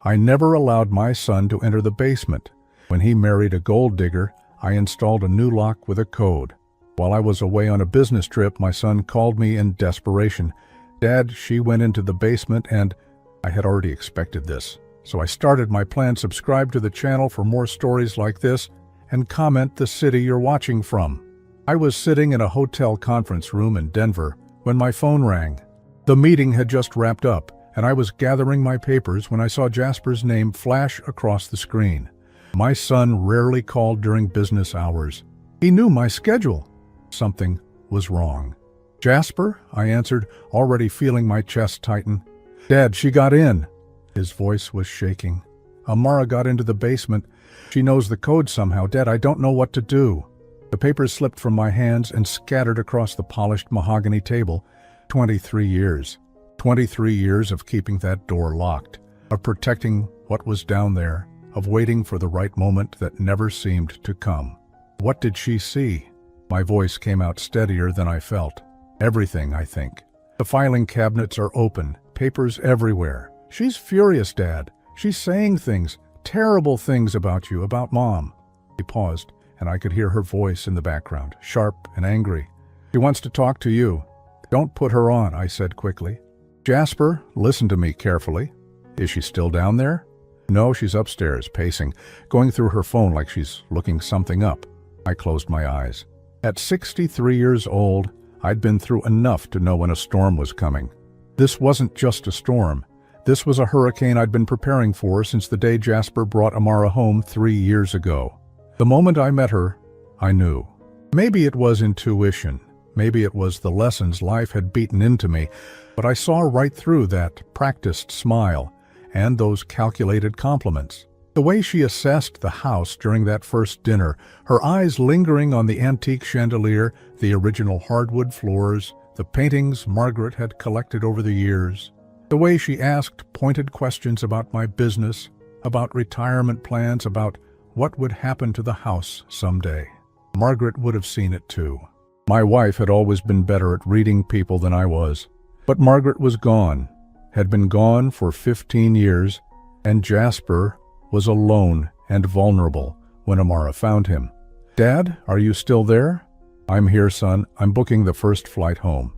I never allowed my son to enter the basement. When he married a gold digger, I installed a new lock with a code. While I was away on a business trip, my son called me in desperation. "Dad, she went into the basement," and I had already expected this. So I started my plan. Subscribe to the channel for more stories like this, and comment the city you're watching from. I was sitting in a hotel conference room in Denver when my phone rang. The meeting had just wrapped up, and I was gathering my papers when I saw Jasper's name flash across the screen. My son rarely called during business hours. He knew my schedule. Something was wrong. "Jasper?" I answered, already feeling my chest tighten. "Dad, she got in." His voice was shaking. "Amara got into the basement. She knows the code somehow. Dad, I don't know what to do." The papers slipped from my hands and scattered across the polished mahogany table. 23 years. 23 years of keeping that door locked, of protecting what was down there, of waiting for the right moment that never seemed to come. What did she see? My voice came out steadier than I felt. "Everything, I think. The filing cabinets are open, papers everywhere. She's furious, Dad. She's saying things, terrible things about you, about Mom." He paused, and I could hear her voice in the background, sharp and angry. "She wants to talk to you." "Don't put her on," I said quickly. "Jasper, listen to me carefully. Is she still down there?" "No, she's upstairs, pacing, going through her phone like she's looking something up." I closed my eyes. At 63 years old, I'd been through enough to know when a storm was coming. This wasn't just a storm. This was a hurricane I'd been preparing for since the day Jasper brought Amara home 3 years ago. The moment I met her, I knew. Maybe it was intuition. Maybe it was the lessons life had beaten into me, but I saw right through that practiced smile and those calculated compliments. The way she assessed the house during that first dinner, her eyes lingering on the antique chandelier, the original hardwood floors, the paintings Margaret had collected over the years. The way she asked pointed questions about my business, about retirement plans, about what would happen to the house someday. Margaret would have seen it too. My wife had always been better at reading people than I was. But Margaret was gone, had been gone for 15 years, and Jasper was alone and vulnerable when Amara found him. "Dad, are you still there?" "I'm here, son. I'm booking the first flight home."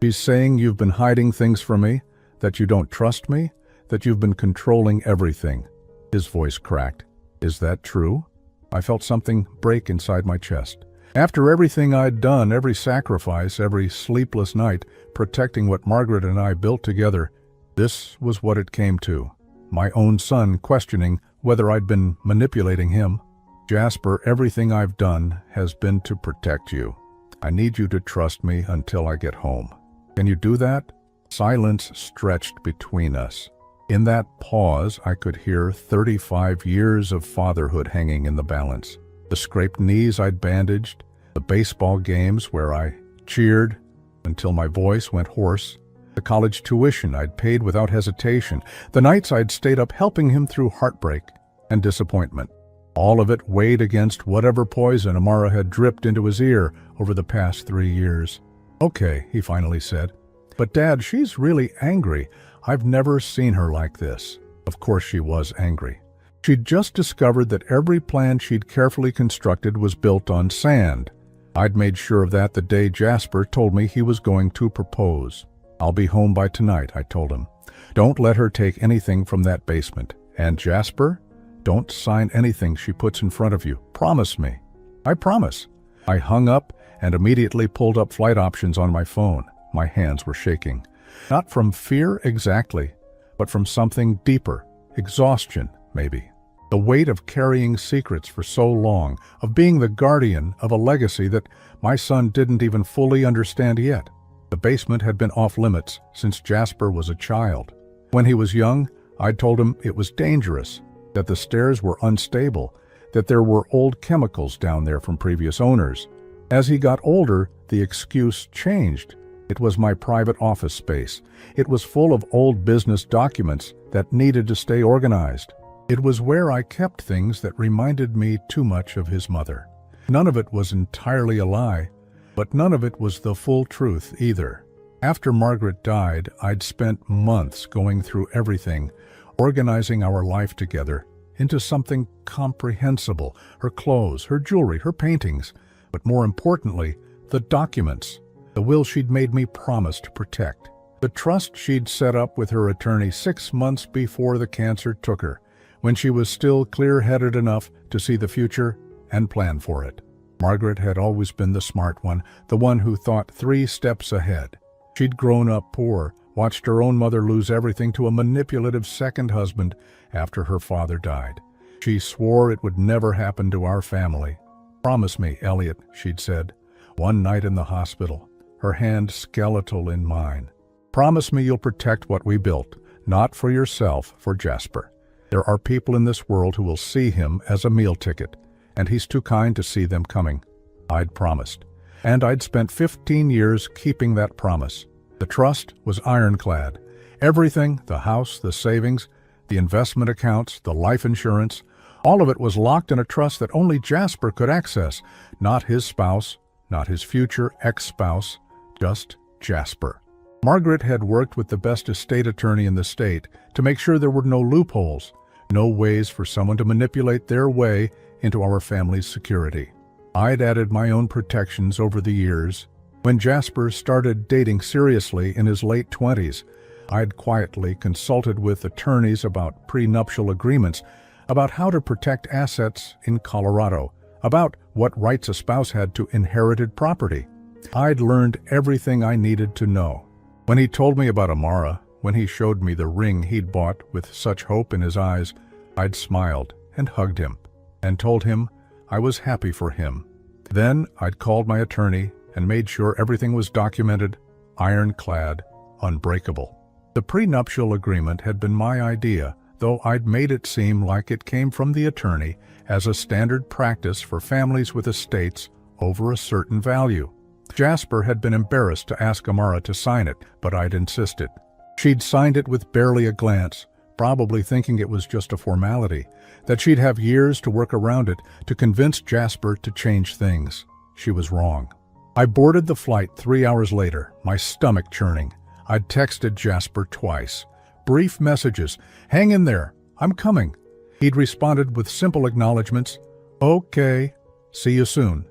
"She's saying you've been hiding things from me, that you don't trust me, that you've been controlling everything." His voice cracked. "Is that true?" I felt something break inside my chest. After everything I'd done, every sacrifice, every sleepless night, protecting what Margaret and I built together, this was what it came to. My own son questioning whether I'd been manipulating him. "Jasper, everything I've done has been to protect you. I need you to trust me until I get home. Can you do that?" Silence stretched between us. In that pause, I could hear 35 years of fatherhood hanging in the balance. The scraped knees I'd bandaged, the baseball games where I cheered until my voice went hoarse, the college tuition I'd paid without hesitation, the nights I'd stayed up helping him through heartbreak and disappointment. All of it weighed against whatever poison Amara had dripped into his ear over the past 3 years. "Okay," he finally said. "But Dad, she's really angry. I've never seen her like this." Of course she was angry. She'd just discovered that every plan she'd carefully constructed was built on sand. I'd made sure of that the day Jasper told me he was going to propose. "I'll be home by tonight," I told him. "Don't let her take anything from that basement. And Jasper, don't sign anything she puts in front of you. Promise me." "I promise." I hung up and immediately pulled up flight options on my phone. My hands were shaking. Not from fear exactly, but from something deeper. Exhaustion, maybe. The weight of carrying secrets for so long, of being the guardian of a legacy that my son didn't even fully understand yet. The basement had been off limits since Jasper was a child. When he was young, I told him it was dangerous, that the stairs were unstable, that there were old chemicals down there from previous owners. As he got older, the excuse changed. It was my private office space. It was full of old business documents that needed to stay organized. It was where I kept things that reminded me too much of his mother. None of it was entirely a lie, but none of it was the full truth either. After Margaret died, I'd spent months going through everything, organizing our life together into something comprehensible, her clothes, her jewelry, her paintings, but more importantly, the documents, the will she'd made me promise to protect, the trust she'd set up with her attorney 6 months before the cancer took her, when she was still clear-headed enough to see the future and plan for it. Margaret had always been the smart one, the one who thought 3 steps ahead. She'd grown up poor, watched her own mother lose everything to a manipulative second husband after her father died. She swore it would never happen to our family. "Promise me, Elliot," she'd said, one night in the hospital, her hand skeletal in mine. "Promise me you'll protect what we built, not for yourself, for Jasper. There are people in this world who will see him as a meal ticket, and he's too kind to see them coming." I'd promised, and I'd spent 15 years keeping that promise. The trust was ironclad. Everything, the house, the savings, the investment accounts, the life insurance, all of it was locked in a trust that only Jasper could access, not his spouse, not his future ex-spouse, just Jasper. Margaret had worked with the best estate attorney in the state to make sure there were no loopholes, no ways for someone to manipulate their way into our family's security. I'd added my own protections over the years. When Jasper started dating seriously in his late 20s, I'd quietly consulted with attorneys about prenuptial agreements, about how to protect assets in Colorado, about what rights a spouse had to inherited property. I'd learned everything I needed to know. When he told me about Amara, when he showed me the ring he'd bought with such hope in his eyes, I'd smiled and hugged him and told him I was happy for him. Then I'd called my attorney and made sure everything was documented, ironclad, unbreakable. The prenuptial agreement had been my idea, though I'd made it seem like it came from the attorney as a standard practice for families with estates over a certain value. Jasper had been embarrassed to ask Amara to sign it, but I'd insisted. She'd signed it with barely a glance, probably thinking it was just a formality, that she'd have years to work around it to convince Jasper to change things. She was wrong. I boarded the flight 3 hours later, my stomach churning. I'd texted Jasper twice. Brief messages, "Hang in there, I'm coming." He'd responded with simple acknowledgments, "Okay, see you soon."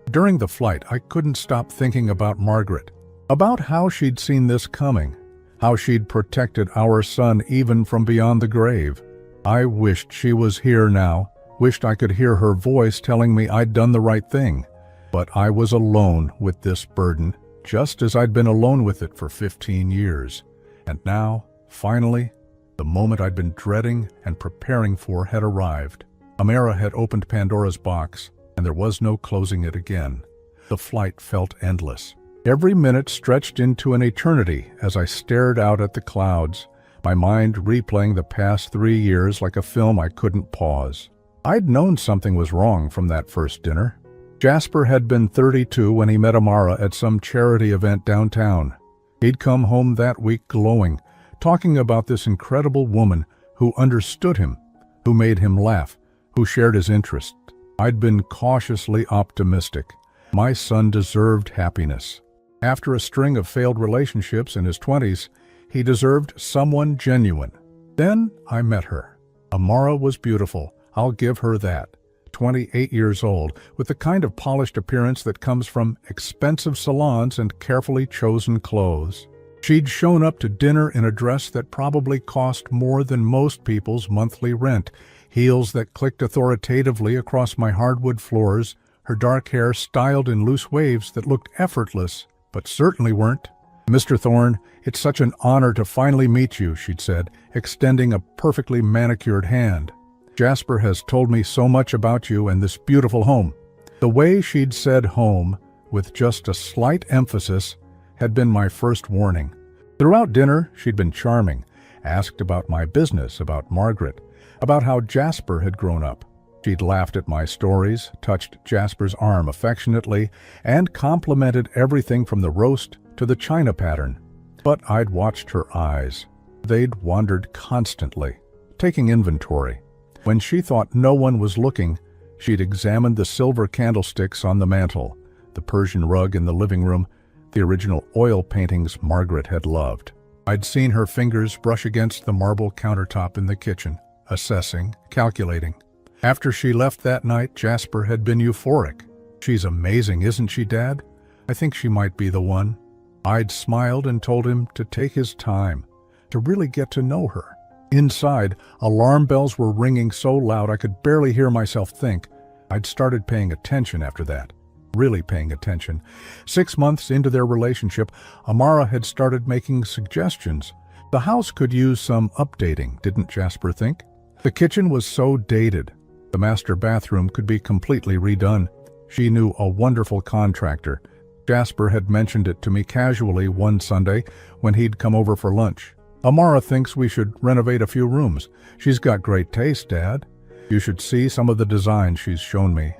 During the flight, I couldn't stop thinking about Margaret, about how she'd seen this coming, how she'd protected our son even from beyond the grave. I wished she was here now, wished I could hear her voice telling me I'd done the right thing. But I was alone with this burden, just as I'd been alone with it for 15 years. And now, finally, the moment I'd been dreading and preparing for had arrived. Amara had opened Pandora's box, and there was no closing it again. The flight felt endless. Every minute stretched into an eternity as I stared out at the clouds, my mind replaying the past 3 years like a film I couldn't pause. I'd known something was wrong from that first dinner. Jasper had been 32 when he met Amara at some charity event downtown. He'd come home that week glowing, talking about this incredible woman who understood him, who made him laugh, who shared his interests. I'd been cautiously optimistic. My son deserved happiness. After a string of failed relationships in his 20s, he deserved someone genuine. Then I met her. Amara was beautiful, I'll give her that. 28 years old, with the kind of polished appearance that comes from expensive salons and carefully chosen clothes. She'd shown up to dinner in a dress that probably cost more than most people's monthly rent, heels that clicked authoritatively across my hardwood floors, her dark hair styled in loose waves that looked effortless, but certainly weren't. "Mr. Thorne, it's such an honor to finally meet you," she'd said, extending a perfectly manicured hand. "Jasper has told me so much about you and this beautiful home." The way she'd said home, with just a slight emphasis, had been my first warning. Throughout dinner, she'd been charming, asked about my business, about Margaret, about how Jasper had grown up. She'd laughed at my stories, touched Jasper's arm affectionately, and complimented everything from the roast to the china pattern. But I'd watched her eyes. They'd wandered constantly, taking inventory. When she thought no one was looking, she'd examined the silver candlesticks on the mantel, the Persian rug in the living room, the original oil paintings Margaret had loved. I'd seen her fingers brush against the marble countertop in the kitchen, assessing, calculating. After she left that night, Jasper had been euphoric. "She's amazing, isn't she, Dad? I think she might be the one." I'd smiled and told him to take his time, to really get to know her. Inside, alarm bells were ringing so loud I could barely hear myself think. I'd started paying attention after that. Really paying attention. 6 months into their relationship, Amara had started making suggestions. The house could use some updating, didn't Jasper think? The kitchen was so dated. The master bathroom could be completely redone. She knew a wonderful contractor. Jasper had mentioned it to me casually one Sunday when he'd come over for lunch. "Amara thinks we should renovate a few rooms. She's got great taste, Dad. You should see some of the designs she's shown me."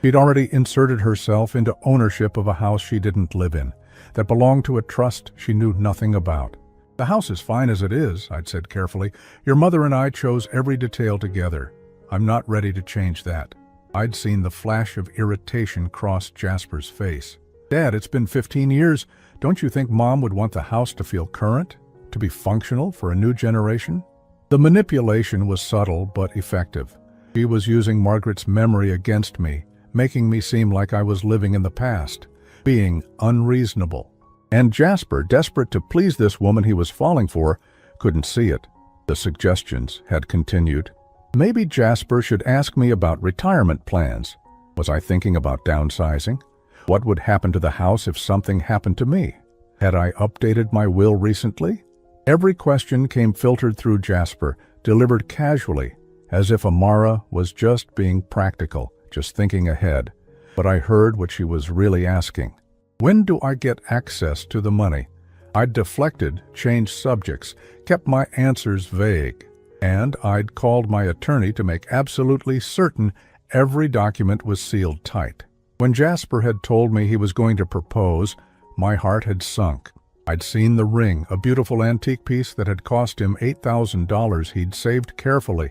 She'd already inserted herself into ownership of a house she didn't live in, that belonged to a trust she knew nothing about. "The house is fine as it is," I'd said carefully. "Your mother and I chose every detail together. I'm not ready to change that." I'd seen the flash of irritation cross Jasper's face. "Dad, it's been 15 years. Don't you think Mom would want the house to feel current? To be functional for a new generation?" The manipulation was subtle but effective. She was using Margaret's memory against me, making me seem like I was living in the past, being unreasonable. And Jasper, desperate to please this woman he was falling for, couldn't see it. The suggestions had continued. Maybe Jasper should ask me about retirement plans. Was I thinking about downsizing? What would happen to the house if something happened to me? Had I updated my will recently? Every question came filtered through Jasper, delivered casually, as if Amara was just being practical, just thinking ahead. But I heard what she was really asking. When do I get access to the money? I'd deflected, changed subjects, kept my answers vague. And I'd called my attorney to make absolutely certain every document was sealed tight. When Jasper had told me he was going to propose, my heart had sunk. I'd seen the ring, a beautiful antique piece that had cost him $8,000 he'd saved carefully.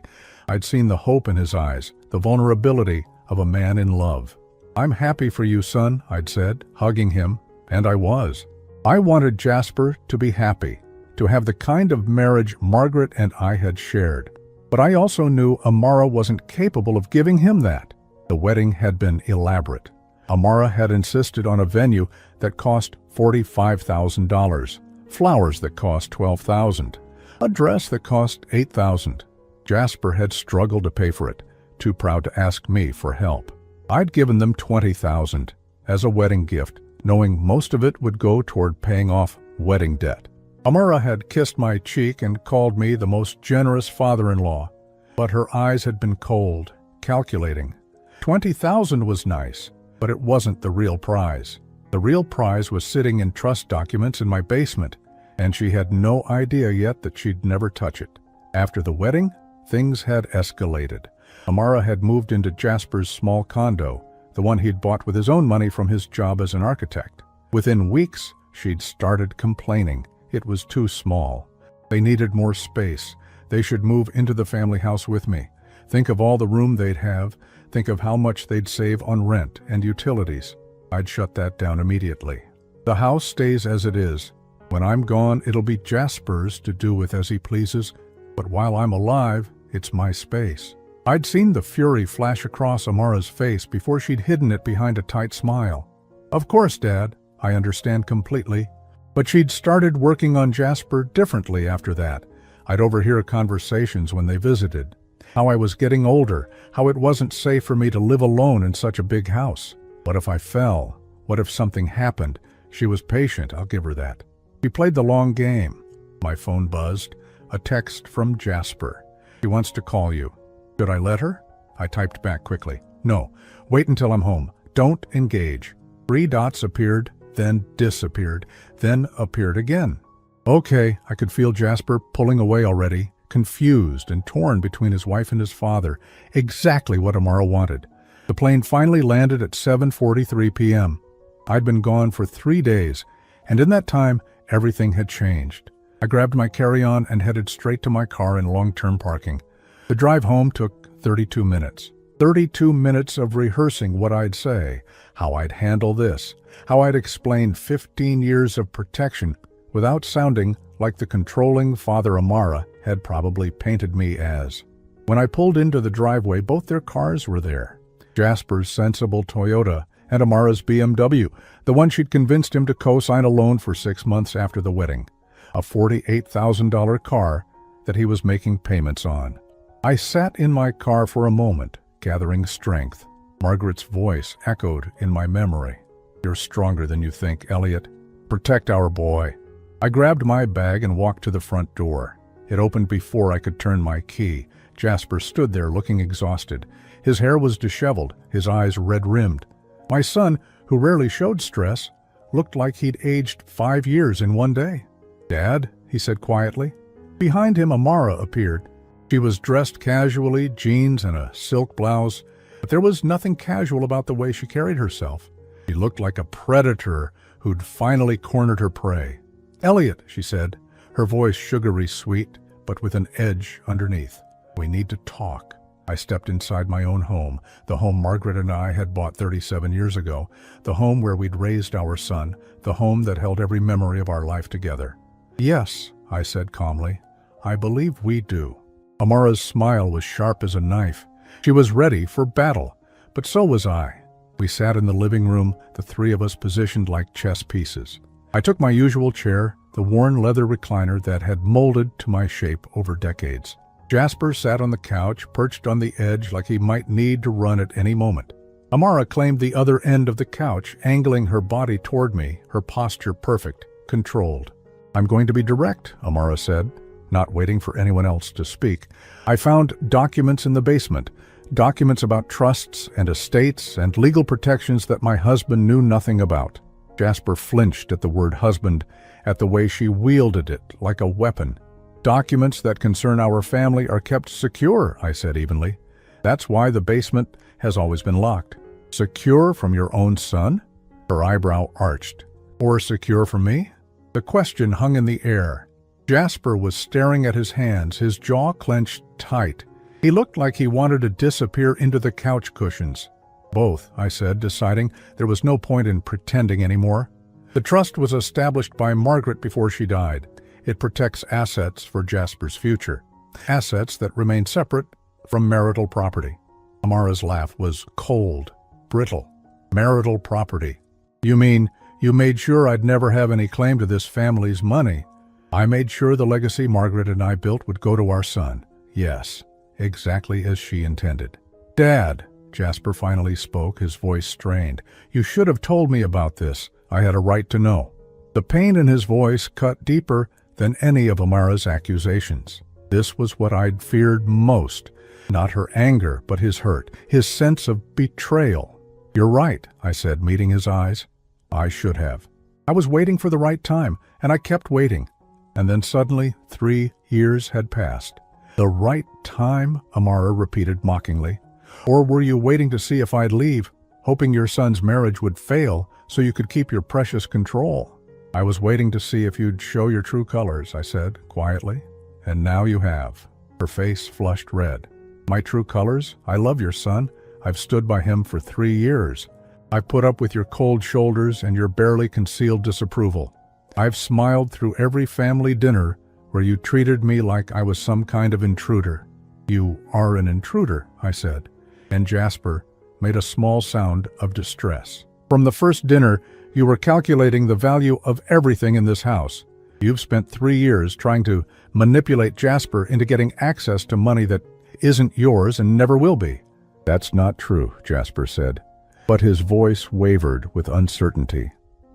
I'd seen the hope in his eyes, the vulnerability of a man in love. "I'm happy for you, son," I'd said, hugging him, and I was. I wanted Jasper to be happy, to have the kind of marriage Margaret and I had shared. But I also knew Amara wasn't capable of giving him that. The wedding had been elaborate. Amara had insisted on a venue that cost $45,000, flowers that cost $12,000, a dress that cost $8,000. Jasper had struggled to pay for it, too proud to ask me for help. I'd given them $20,000 as a wedding gift, knowing most of it would go toward paying off wedding debt. Amara had kissed my cheek and called me the most generous father-in-law, but her eyes had been cold, calculating. $20,000 was nice, but it wasn't the real prize. The real prize was sitting in trust documents in my basement, and she had no idea yet that she'd never touch it. After the wedding, things had escalated. Amara had moved into Jasper's small condo, the one he'd bought with his own money from his job as an architect. Within weeks, she'd started complaining. It was too small. They needed more space. They should move into the family house with me. Think of all the room they'd have. Think of how much they'd save on rent and utilities. I'd shut that down immediately. The house stays as it is. When I'm gone, it'll be Jasper's to do with as he pleases, but while I'm alive, it's my space. I'd seen the fury flash across Amara's face before she'd hidden it behind a tight smile. "Of course, Dad, I understand completely." But she'd started working on Jasper differently after that. I'd overhear conversations when they visited. How I was getting older, how it wasn't safe for me to live alone in such a big house. What if I fell? What if something happened? She was patient, I'll give her that. She played the long game. My phone buzzed. A text from Jasper. "She wants to call you." Should I let her? I typed back quickly. "No, wait until I'm home. Don't engage." 3 dots appeared, then disappeared, then appeared again. Okay, I could feel Jasper pulling away already, confused and torn between his wife and his father. Exactly what Amara wanted. The plane finally landed at 7:43 p.m. I'd been gone for 3 days, and in that time, everything had changed. I grabbed my carry-on and headed straight to my car in long-term parking. The drive home took 32 minutes. 32 minutes of rehearsing what I'd say, how I'd handle this, how I'd explain 15 years of protection without sounding like the controlling father Amara had probably painted me as. When I pulled into the driveway, both their cars were there. Jasper's sensible Toyota and Amara's BMW, the one she'd convinced him to co-sign a loan for 6 months after the wedding. A $48,000 car that he was making payments on. I sat in my car for a moment, gathering strength. Margaret's voice echoed in my memory. "You're stronger than you think, Elliot. Protect our boy." I grabbed my bag and walked to the front door. It opened before I could turn my key. Jasper stood there looking exhausted. His hair was disheveled, his eyes red-rimmed. My son, who rarely showed stress, looked like he'd aged 5 years in one day. "Dad," he said quietly. Behind him, Amara appeared. She was dressed casually, jeans and a silk blouse, but there was nothing casual about the way she carried herself. She looked like a predator who'd finally cornered her prey. "Elliot," she said, her voice sugary sweet, but with an edge underneath. "We need to talk." I stepped inside my own home, the home Margaret and I had bought 37 years ago, the home where we'd raised our son, the home that held every memory of our life together. "Yes," I said calmly, "I believe we do." Amara's smile was sharp as a knife. She was ready for battle, but so was I. We sat in the living room, the three of us positioned like chess pieces. I took my usual chair, the worn leather recliner that had molded to my shape over decades. Jasper sat on the couch, perched on the edge like he might need to run at any moment. Amara claimed the other end of the couch, angling her body toward me, her posture perfect, controlled. "I'm going to be direct," Amara said, not waiting for anyone else to speak. "I found documents in the basement, documents about trusts and estates and legal protections that my husband knew nothing about." Jasper flinched at the word husband, at the way she wielded it like a weapon. "Documents that concern our family are kept secure," I said evenly. "That's why the basement has always been locked." "Secure from your own son?" Her eyebrow arched. "Or secure from me?" The question hung in the air. Jasper was staring at his hands, his jaw clenched tight. He looked like he wanted to disappear into the couch cushions. "Both," I said, deciding there was no point in pretending anymore. "The trust was established by Margaret before she died. It protects assets for Jasper's future. Assets that remain separate from marital property." Amara's laugh was cold, brittle. "Marital property? You mean you made sure I'd never have any claim to this family's money?" "I made sure the legacy Margaret and I built would go to our son. Yes, exactly as she intended." "Dad," Jasper finally spoke, his voice strained. "You should have told me about this. I had a right to know." The pain in his voice cut deeper than any of Amara's accusations. This was what I'd feared most. Not her anger, but his hurt, his sense of betrayal. "You're right," I said, meeting his eyes. "I should have. I was waiting for the right time, and I kept waiting. And then suddenly, 3 years had passed." "The right time?" Amara repeated mockingly. "Or were you waiting to see if I'd leave, hoping your son's marriage would fail so you could keep your precious control?" "I was waiting to see if you'd show your true colors," I said quietly. "And now you have." Her face flushed red. "My true colors? I love your son. I've stood by him for 3 years. I've put up with your cold shoulders and your barely concealed disapproval. I've smiled through every family dinner where you treated me like I was some kind of intruder." "You are an intruder," I said, and Jasper made a small sound of distress. "From the first dinner, you were calculating the value of everything in this house. You've spent 3 years trying to manipulate Jasper into getting access to money that isn't yours and never will be." "That's not true," Jasper said, but his voice wavered with uncertainty.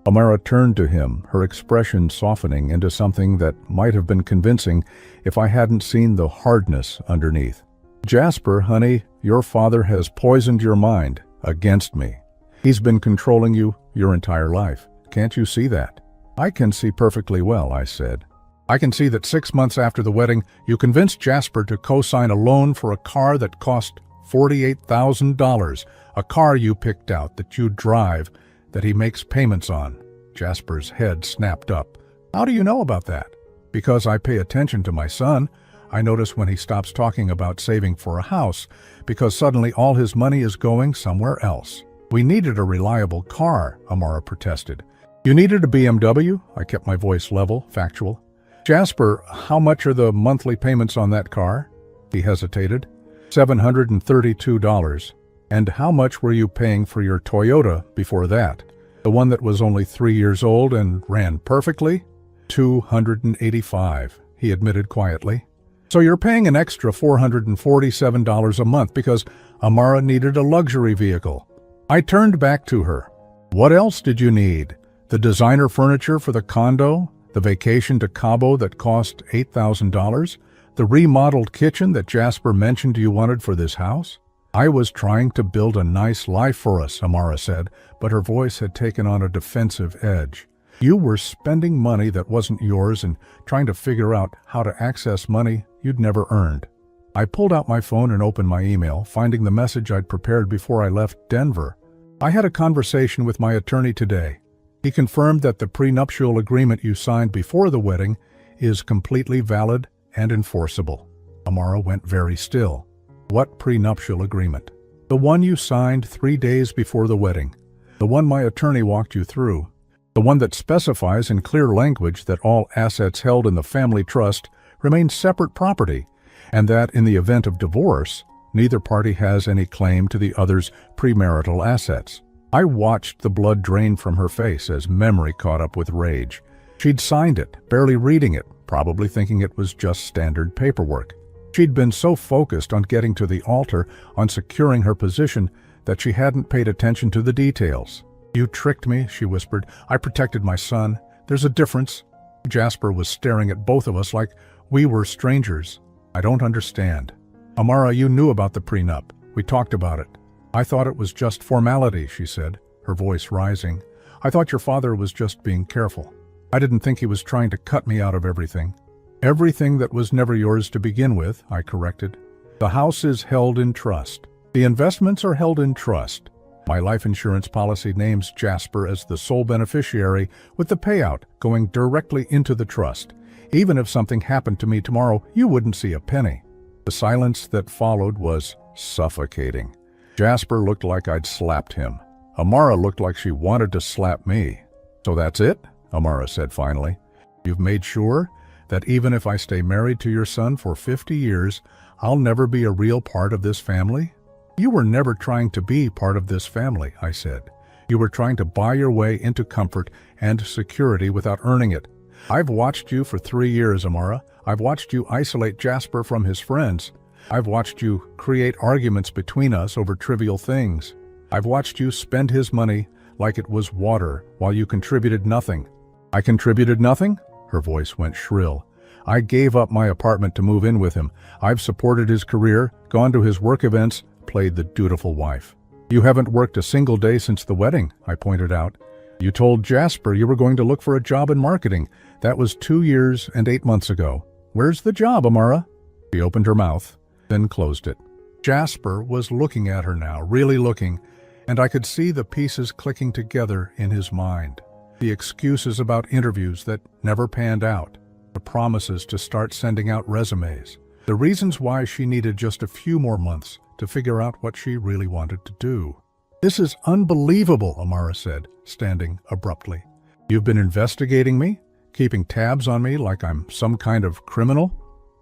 Amara turned to him, her expression softening into something that might have been convincing if I hadn't seen the hardness underneath. "Jasper, honey, your father has poisoned your mind against me. He's been controlling you your entire life. Can't you see that?" "I can see perfectly well," I said. "I can see that 6 months after the wedding, you convinced Jasper to co-sign a loan for a car that cost $48,000, a car you picked out that you drive, that he makes payments on." Jasper's head snapped up. "How do you know about that?" "Because I pay attention to my son. I notice when he stops talking about saving for a house, because suddenly all his money is going somewhere else." "We needed a reliable car," Amara protested. You needed a BMW? I kept my voice level, factual. Jasper, how much are the monthly payments on that car? He hesitated. $732. And how much were you paying for your Toyota before that? The one that was only 3 years old and ran perfectly? $285, he admitted quietly. So you're paying an extra $447 a month because Amara needed a luxury vehicle. I turned back to her. What else did you need? The designer furniture for the condo? The vacation to Cabo that cost $8,000? The remodeled kitchen that Jasper mentioned you wanted for this house? I was trying to build a nice life for us, Amara said, but her voice had taken on a defensive edge. You were spending money that wasn't yours and trying to figure out how to access money you'd never earned. I pulled out my phone and opened my email, finding the message I'd prepared before I left Denver. I had a conversation with my attorney today. He confirmed that the prenuptial agreement you signed before the wedding is completely valid and enforceable. Amara went very still. What prenuptial agreement? The one you signed 3 days before the wedding. The one my attorney walked you through. The one that specifies in clear language that all assets held in the family trust remain separate property, and that in the event of divorce, neither party has any claim to the other's premarital assets. I watched the blood drain from her face as memory caught up with rage. She'd signed it, barely reading it, probably thinking it was just standard paperwork. She'd been so focused on getting to the altar, on securing her position, that she hadn't paid attention to the details. You tricked me, she whispered. I protected my son. There's a difference. Jasper was staring at both of us like we were strangers. I don't understand. Amara, you knew about the prenup. We talked about it. I thought it was just formality, she said, her voice rising. I thought your father was just being careful. I didn't think he was trying to cut me out of everything. Everything that was never yours to begin with, I corrected. The house is held in trust. The investments are held in trust. My life insurance policy names Jasper as the sole beneficiary, with the payout going directly into the trust. Even if something happened to me tomorrow, you wouldn't see a penny. The silence that followed was suffocating. Jasper looked like I'd slapped him. Amara looked like she wanted to slap me. So that's it? Amara said finally. You've made sure that even if I stay married to your son for 50 years, I'll never be a real part of this family? You were never trying to be part of this family, I said. You were trying to buy your way into comfort and security without earning it. I've watched you for 3 years, Amara. I've watched you isolate Jasper from his friends. I've watched you create arguments between us over trivial things. I've watched you spend his money like it was water while you contributed nothing. I contributed nothing? Her voice went shrill. I gave up my apartment to move in with him. I've supported his career, gone to his work events, played the dutiful wife. You haven't worked a single day since the wedding, I pointed out. You told Jasper you were going to look for a job in marketing. That was 2 years and 8 months ago. Where's the job, Amara? She opened her mouth, then closed it. Jasper was looking at her now, really looking, and I could see the pieces clicking together in his mind. The excuses about interviews that never panned out. The promises to start sending out resumes. The reasons why she needed just a few more months to figure out what she really wanted to do. This is unbelievable, Amara said, standing abruptly. You've been investigating me? Keeping tabs on me like I'm some kind of criminal?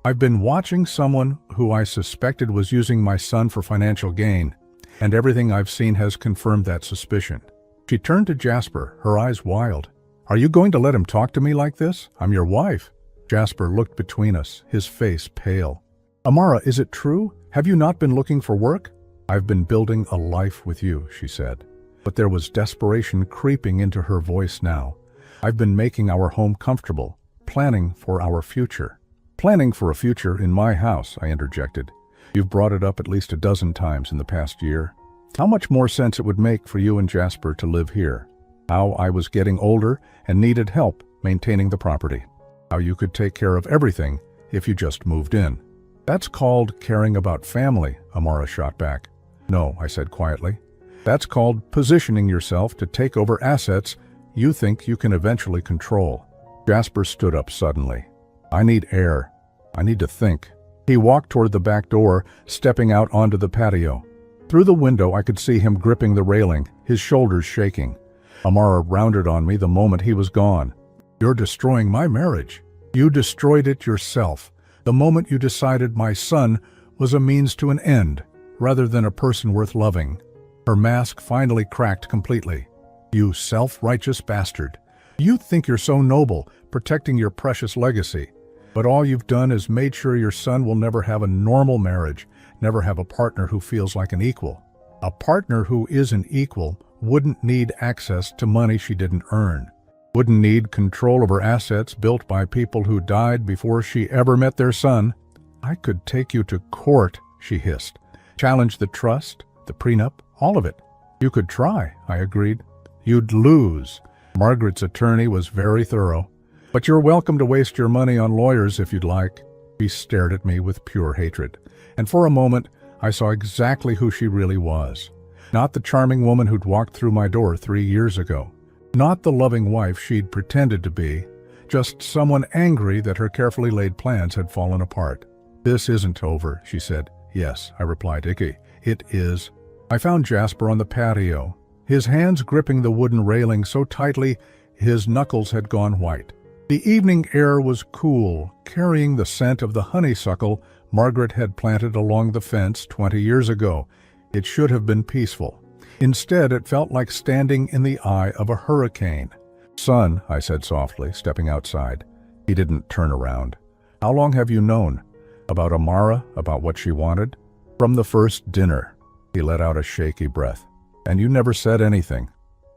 I've been watching someone who I suspected was using my son for financial gain, and everything I've seen has confirmed that suspicion. She turned to Jasper, her eyes wild. Are you going to let him talk to me like this? I'm your wife. Jasper looked between us, his face pale. Amara, is it true? Have you not been looking for work? I've been building a life with you, she said. But there was desperation creeping into her voice now. I've been making our home comfortable, planning for our future. Planning for a future in my house, I interjected. You've brought it up at least a dozen times in the past year. How much more sense it would make for you and Jasper to live here. How I was getting older and needed help maintaining the property. How you could take care of everything if you just moved in. That's called caring about family, Amara shot back. No, I said quietly. That's called positioning yourself to take over assets you think you can eventually control. Jasper stood up suddenly. I need air. I need to think. He walked toward the back door, stepping out onto the patio. Through the window, I could see him gripping the railing, his shoulders shaking. Amara rounded on me the moment he was gone. "You're destroying my marriage. You destroyed it yourself, the moment you decided my son was a means to an end, rather than a person worth loving." Her mask finally cracked completely. "You self-righteous bastard. You think you're so noble, protecting your precious legacy. But all you've done is made sure your son will never have a normal marriage, never have a partner who feels like an equal. A partner who is an equal wouldn't need access to money she didn't earn, wouldn't need control over assets built by people who died before she ever met their son." "I could take you to court," she hissed. "Challenge the trust, the prenup, all of it." "You could try," I agreed. "You'd lose." Margaret's attorney was very thorough. "But you're welcome to waste your money on lawyers if you'd like." She stared at me with pure hatred, and for a moment I saw exactly who she really was. Not the charming woman who'd walked through my door 3 years ago. Not the loving wife she'd pretended to be. Just someone angry that her carefully laid plans had fallen apart. "This isn't over," she said. "Yes," I replied. It is." I found Jasper on the patio, his hands gripping the wooden railing so tightly his knuckles had gone white. The evening air was cool, carrying the scent of the honeysuckle Margaret had planted along the fence 20 years ago. It should have been peaceful. Instead, it felt like standing in the eye of a hurricane. "Son," I said softly, stepping outside. He didn't turn around. "How long have you known? About Amara? About what she wanted?" "From the first dinner." He let out a shaky breath. "And you never said anything.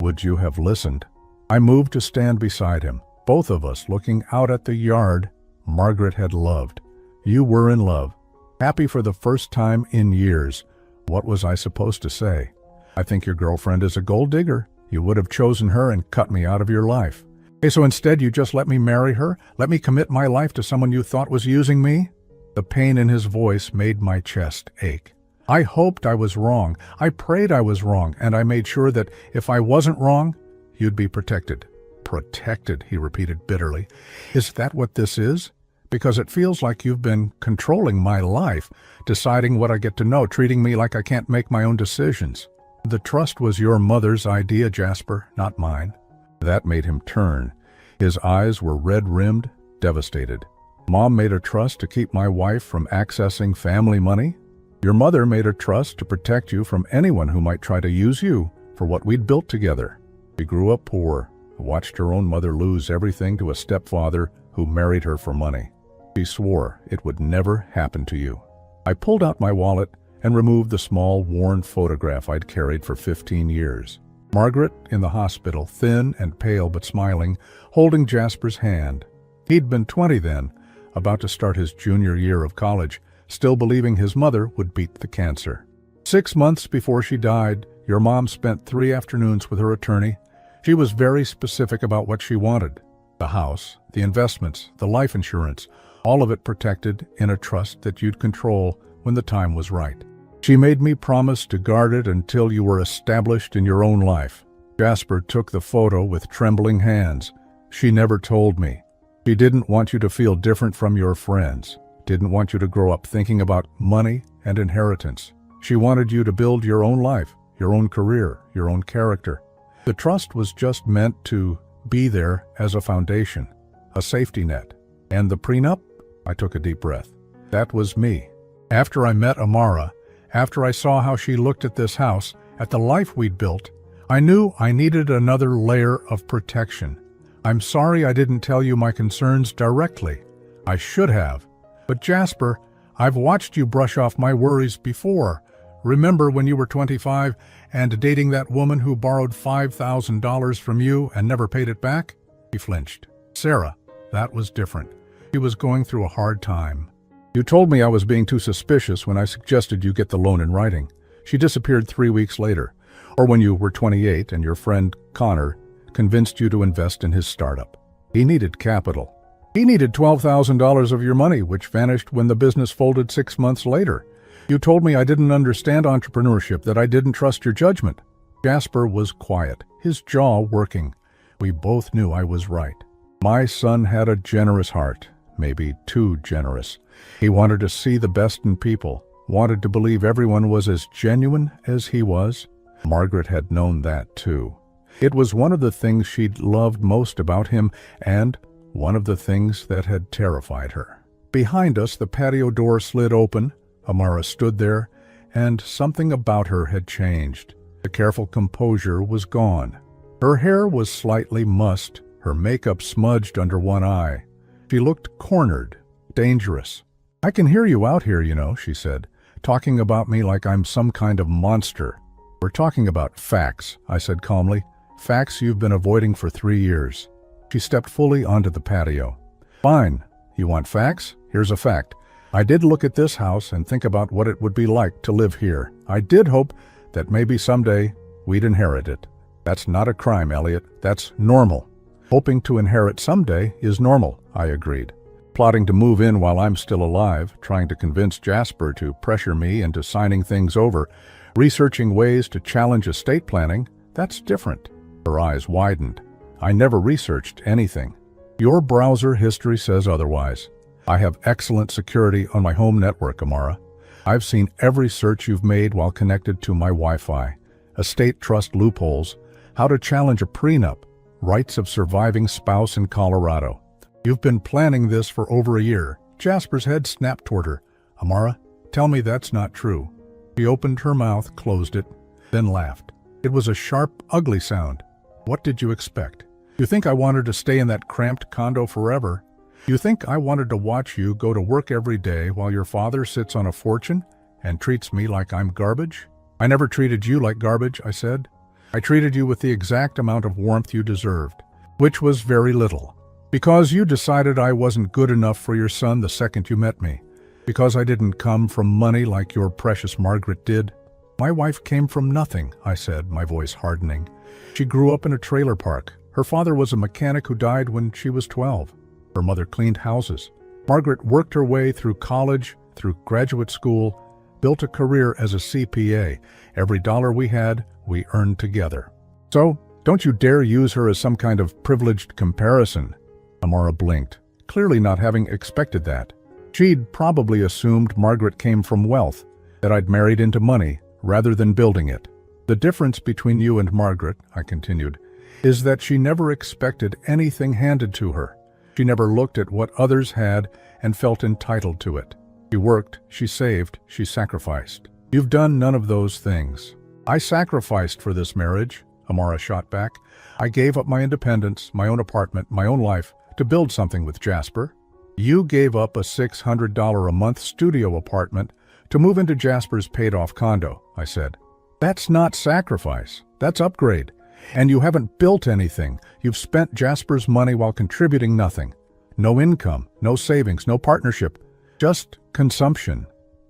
Would you have listened?" I moved to stand beside him, both of us looking out at the yard Margaret had loved. You were in love, happy for the first time in years. What was I supposed to say? "I think your girlfriend is a gold digger. You would have chosen her and cut me out of your life." "Okay, so instead you just let me marry her? Let me commit my life to someone you thought was using me?" The pain in his voice made my chest ache. "I hoped I was wrong. I prayed I was wrong, and I made sure that if I wasn't wrong, you'd be protected." "Protected," he repeated bitterly. "Is that what this is? Because it feels like you've been controlling my life, deciding what I get to know, treating me like I can't make my own decisions." "The trust was your mother's idea, Jasper, not mine." That made him turn. His eyes were red-rimmed, devastated. "Mom made a trust to keep my wife from accessing family money? Your mother made a trust to protect you from anyone who might try to use you for what we'd built together. She grew up poor, watched her own mother lose everything to a stepfather who married her for money. She swore it would never happen to you." I pulled out my wallet and removed the small, worn photograph I'd carried for 15 years. Margaret in the hospital, thin and pale but smiling, holding Jasper's hand. He'd been 20 then, about to start his junior year of college, still believing his mother would beat the cancer. 6 months before she died, your mom spent 3 afternoons with her attorney. She was very specific about what she wanted. The house, the investments, the life insurance, all of it protected in a trust that you'd control when the time was right. She made me promise to guard it until you were established in your own life. Jasper took the photo with trembling hands. She never told me. She didn't want you to feel different from your friends, didn't want you to grow up thinking about money and inheritance. She wanted you to build your own life, your own career, your own character. The trust was just meant to be there as a foundation, a safety net. And the prenup? I took a deep breath. That was me. After I met Amara, after I saw how she looked at this house, at the life we'd built, I knew I needed another layer of protection. I'm sorry I didn't tell you my concerns directly. I should have. But Jasper, I've watched you brush off my worries before. Remember when you were 25 and dating that woman who borrowed $5,000 from you and never paid it back? He flinched. Sarah, that was different. She was going through a hard time. You told me I was being too suspicious when I suggested you get the loan in writing. She disappeared 3 weeks later. Or when you were 28 and your friend Connor convinced you to invest in his startup. He needed capital. He needed $12,000 of your money, which vanished when the business folded 6 months later. You told me I didn't understand entrepreneurship, that I didn't trust your judgment. Jasper was quiet, his jaw working. We both knew I was right. My son had a generous heart. Maybe too generous. He wanted to see the best in people, wanted to believe everyone was as genuine as he was. Margaret had known that too. It was one of the things she'd loved most about him, and one of the things that had terrified her. Behind us, the patio door slid open. Amara stood there, and something about her had changed. The careful composure was gone. Her hair was slightly mussed, her makeup smudged under one eye. She looked cornered, dangerous. "I can hear you out here, she said, talking about me like I'm some kind of monster." "We're talking about facts," I said calmly. "Facts you've been avoiding for 3 years." She stepped fully onto the patio. "Fine. You want facts? Here's a fact. I did look at this house and think about what it would be like to live here. I did hope that maybe someday we'd inherit it. That's not a crime, Elliot. That's normal." "Hoping to inherit someday is normal," I agreed. "Plotting to move in while I'm still alive, trying to convince Jasper to pressure me into signing things over, researching ways to challenge estate planning, that's different." Her eyes widened. "I never researched anything. Your browser history says otherwise. I have excellent security on my home network, Amara. I've seen every search you've made while connected to my Wi-Fi. Estate trust loopholes, how to challenge a prenup, rights of surviving spouse in Colorado. You've been planning this for over a year." Jasper's head snapped toward her. "Amara, tell me that's not true." She opened her mouth, closed it, then laughed. It was a sharp, ugly sound. "What did you expect? You think I wanted to stay in that cramped condo forever? You think I wanted to watch you go to work every day while your father sits on a fortune and treats me like I'm garbage?" "I never treated you like garbage," I said. "I treated you with the exact amount of warmth you deserved, which was very little. Because you decided I wasn't good enough for your son the second you met me. Because I didn't come from money like your precious Margaret did." "My wife came from nothing," I said, my voice hardening. "She grew up in a trailer park. Her father was a mechanic who died when she was 12. Her mother cleaned houses. Margaret worked her way through college, through graduate school, built a career as a CPA. Every dollar we had, we earned together. So, don't you dare use her as some kind of privileged comparison." Amara blinked, clearly not having expected that. She'd probably assumed Margaret came from wealth, that I'd married into money rather than building it. "The difference between you and Margaret," I continued, "is that she never expected anything handed to her. She never looked at what others had and felt entitled to it. She worked, she saved, she sacrificed. You've done none of those things." "I sacrificed for this marriage," Amara shot back. "I gave up my independence, my own apartment, my own life, to build something with Jasper. You gave up a $600 a month studio apartment to move into Jasper's paid-off condo," I said. "That's not sacrifice, that's upgrade. And you haven't built anything. You've spent Jasper's money while contributing nothing. No income, no savings, no partnership, just consumption."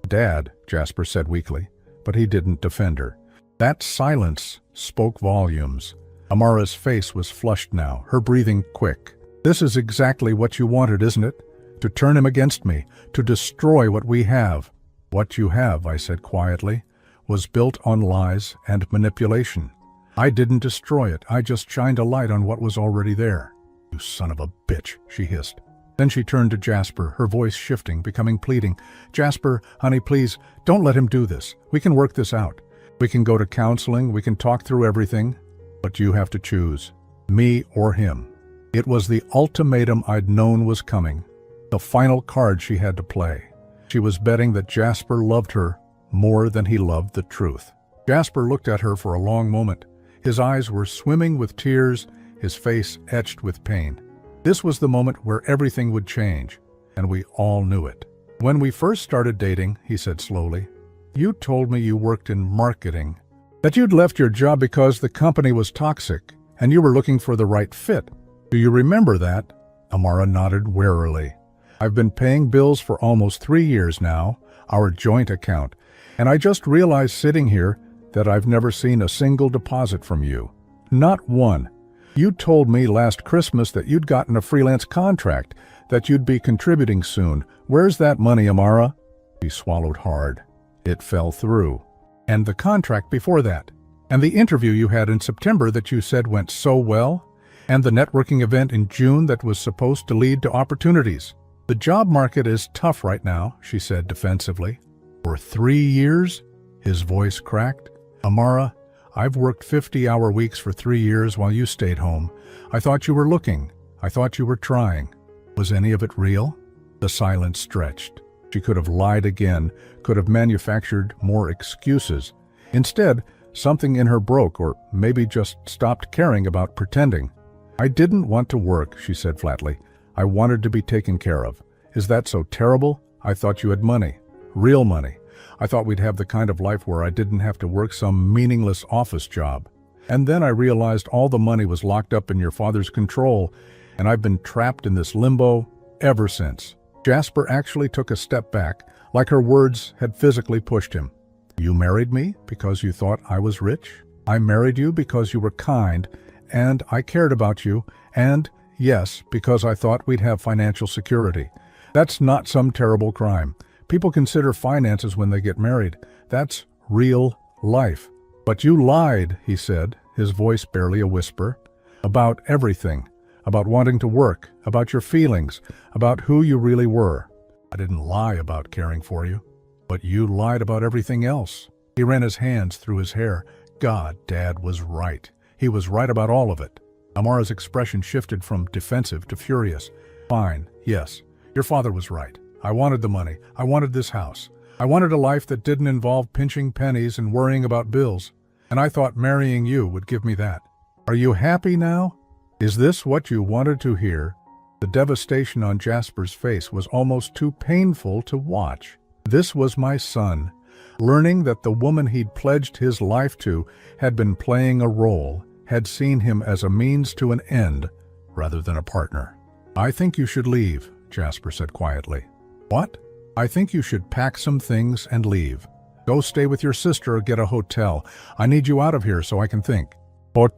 "Dad," Jasper said weakly, but he didn't defend her. That silence spoke volumes. Amara's face was flushed now, her breathing quick. "This is exactly what you wanted, isn't it? To turn him against me, to destroy what we have." "What you have," I said quietly, "was built on lies and manipulation. I didn't destroy it, I just shined a light on what was already there." "You son of a bitch," she hissed. Then she turned to Jasper, her voice shifting, becoming pleading. "Jasper, honey, please, don't let him do this. We can work this out. We can go to counseling, we can talk through everything. But you have to choose, me or him." It was the ultimatum I'd known was coming, the final card she had to play. She was betting that Jasper loved her more than he loved the truth. Jasper looked at her for a long moment. His eyes were swimming with tears, his face etched with pain. This was the moment where everything would change, and we all knew it. "When we first started dating," he said slowly, "you told me you worked in marketing, that you'd left your job because the company was toxic, and you were looking for the right fit. Do you remember that?" Amara nodded warily. "I've been paying bills for almost 3 years now, our joint account, and I just realized sitting here that I've never seen a single deposit from you. Not one. You told me last Christmas that you'd gotten a freelance contract, that you'd be contributing soon. Where's that money, Amara?" She swallowed hard. "It fell through. And the contract before that. And the interview you had in September that you said went so well. And the networking event in June that was supposed to lead to opportunities. The job market is tough right now," she said defensively. "For 3 years?" His voice cracked. "Amara, I've worked 50-hour weeks for 3 years while you stayed home. I thought you were looking. I thought you were trying. Was any of it real?" The silence stretched. She could have lied again, could have manufactured more excuses. Instead, something in her broke, or maybe just stopped caring about pretending. "I didn't want to work," she said flatly. "I wanted to be taken care of. Is that so terrible? I thought you had money. Real money. I thought we'd have the kind of life where I didn't have to work some meaningless office job. And then I realized all the money was locked up in your father's control, and I've been trapped in this limbo ever since." Jasper actually took a step back, like her words had physically pushed him. "You married me because you thought I was rich? I married you because you were kind, and I cared about you, and, yes, because I thought we'd have financial security. That's not some terrible crime. People consider finances when they get married. That's real life." "But you lied," he said, his voice barely a whisper, "about everything. About wanting to work, about your feelings, about who you really were." "I didn't lie about caring for you." "But you lied about everything else." He ran his hands through his hair. God, Dad was right. He was right about all of it. Amara's expression shifted from defensive to furious. "Fine, yes, your father was right. I wanted the money. I wanted this house. I wanted a life that didn't involve pinching pennies and worrying about bills. And I thought marrying you would give me that. Are you happy now? Is this what you wanted to hear?" The devastation on Jasper's face was almost too painful to watch. This was my son, learning that the woman he'd pledged his life to had been playing a role, had seen him as a means to an end rather than a partner. "I think you should leave," Jasper said quietly. "What?" "I think you should pack some things and leave. Go stay with your sister or get a hotel. I need you out of here so I can think."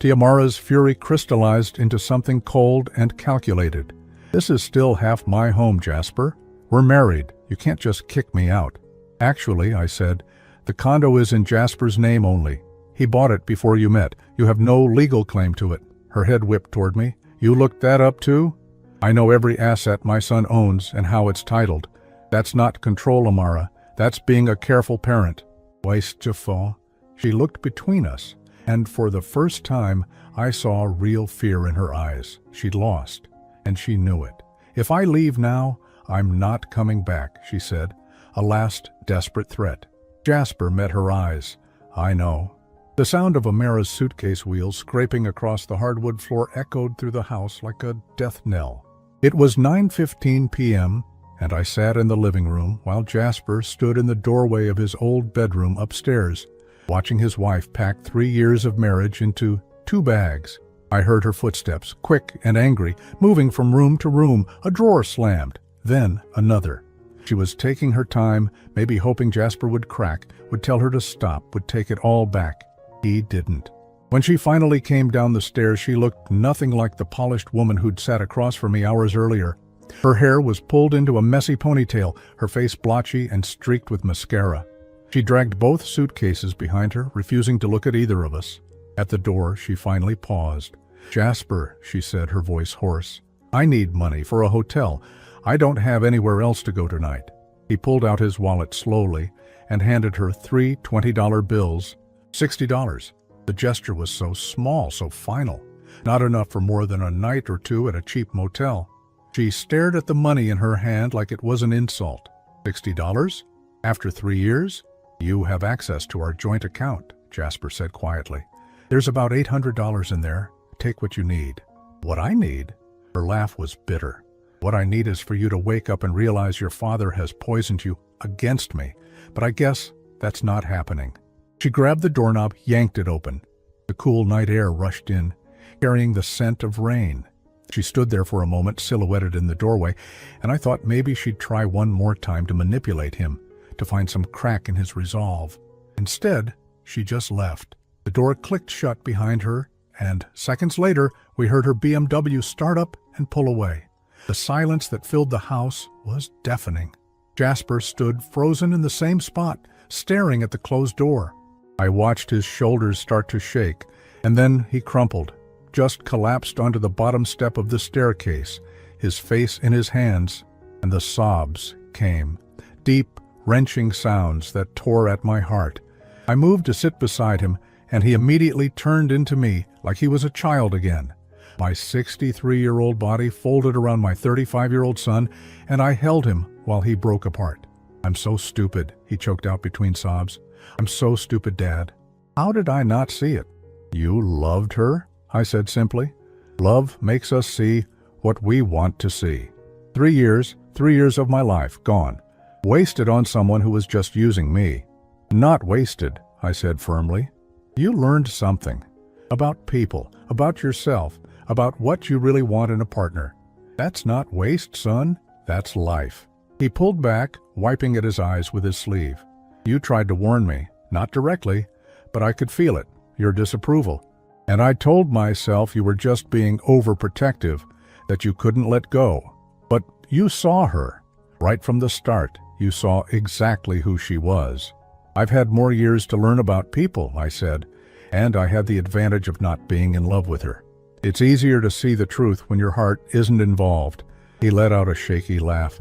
Amara's fury crystallized into something cold and calculated. "This is still half my home, Jasper. We're married. You can't just kick me out." "Actually," I said, "the condo is in Jasper's name only. He bought it before you met. You have no legal claim to it." Her head whipped toward me. "You looked that up too?" "I know every asset my son owns and how it's titled. That's not control, Amara. That's being a careful parent." Waist to fall. She looked between us, and for the first time I saw real fear in her eyes. She'd lost, and she knew it. "If I leave now, I'm not coming back," she said, a last desperate threat. Jasper met her eyes. "I know." The sound of Amara's suitcase wheels scraping across the hardwood floor echoed through the house like a death knell. It was 9:15 p.m., and I sat in the living room while Jasper stood in the doorway of his old bedroom upstairs, watching his wife pack 3 years of marriage into 2 bags. I heard her footsteps, quick and angry, moving from room to room. A drawer slammed, then another. She was taking her time, maybe hoping Jasper would crack, would tell her to stop, would take it all back. He didn't. When she finally came down the stairs, she looked nothing like the polished woman who'd sat across from me hours earlier. Her hair was pulled into a messy ponytail, her face blotchy and streaked with mascara. She dragged both suitcases behind her, refusing to look at either of us. At the door, she finally paused. "Jasper," she said, her voice hoarse, "I need money for a hotel. I don't have anywhere else to go tonight." He pulled out his wallet slowly and handed her 3 $20 bills. $60. The gesture was so small, so final. Not enough for more than a night or two at a cheap motel. She stared at the money in her hand like it was an insult. $60? After 3 years? "You have access to our joint account," Jasper said quietly. "There's about $800 in there. Take what you need." "What I need?" Her laugh was bitter. "What I need is for you to wake up and realize your father has poisoned you against me. But I guess that's not happening." She grabbed the doorknob, yanked it open. The cool night air rushed in, carrying the scent of rain. She stood there for a moment, silhouetted in the doorway, and I thought maybe she'd try one more time to manipulate him, to find some crack in his resolve. Instead, she just left. The door clicked shut behind her, and seconds later, we heard her BMW start up and pull away. The silence that filled the house was deafening. Jasper stood frozen in the same spot, staring at the closed door. I watched his shoulders start to shake, and then he crumpled, just collapsed onto the bottom step of the staircase, his face in his hands, and the sobs came. Deep, wrenching sounds that tore at my heart. I moved to sit beside him, and he immediately turned into me like he was a child again. My 63-year-old body folded around my 35-year-old son, and I held him while he broke apart. "I'm so stupid," he choked out between sobs. "I'm so stupid, Dad. How did I not see it?" "You loved her," I said simply. "Love makes us see what we want to see." 3 years of my life gone, wasted on someone who was just using me. "Not wasted," I said firmly. "You learned something. About people, about yourself, about what you really want in a partner. That's not waste, son. That's life." He pulled back, wiping at his eyes with his sleeve. "You tried to warn me, not directly, but I could feel it, your disapproval. And I told myself you were just being overprotective, that you couldn't let go. But you saw her. Right from the start, you saw exactly who she was." "I've had more years to learn about people," I said, "and I had the advantage of not being in love with her. It's easier to see the truth when your heart isn't involved." He let out a shaky laugh.